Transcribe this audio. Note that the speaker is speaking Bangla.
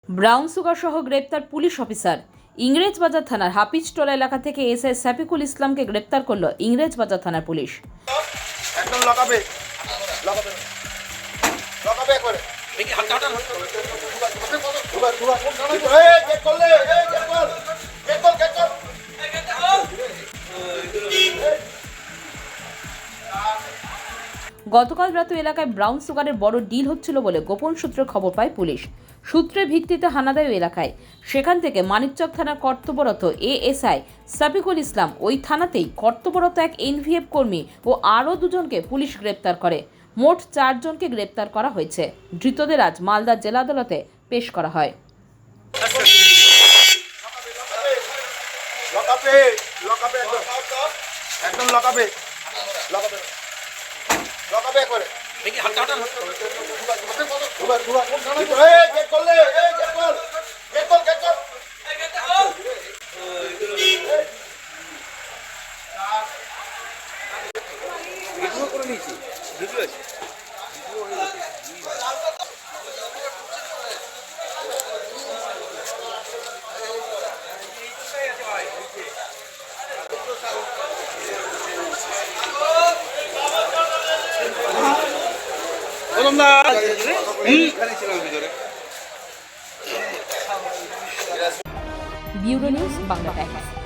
ব্রাউন সুগার সহ গ্রেপ্তার পুলিশ অফিসার। ইংরেজবাজার থানার হাফিজটোলা এলাকা থেকে এসআই সাফিকুল ইসলামকে গ্রেপ্তার করল ইংরেজবাজার থানার পুলিশ। একদম লাগাবে লাগাবে লাগাবে করে দেখি হাত কাটা গতকাল রাতে এলাকায় ব্রাউন সুগারের বড় ডিল হচ্ছিল বলে গোপন সূত্রে খবর পায় পুলিশ। সূত্রের ভিত্তিতে হানা দেয় এলাকায়। সেখান থেকে মানিকচক থানার কর্তব্যরত এএসআই সাফিকুল ইসলাম ওই থানাতেই কর্তব্যরত এক এনভিএফ কর্মী ও আরও দুজনকে পুলিশ গ্রেপ্তার করে। মোট 4 জনকে গ্রেপ্তার করা হয়েছে। ধৃতদের আজ মালদা জেলা আদালতে পেশ করা হয়। একদম লাগাবে লাগাবে লাগাবে করে দেখি হাত কাটা ভিডিও করে নিয়েছি ভিডিও আছে ব্যুরো নিউজ বাংলা টাইমস।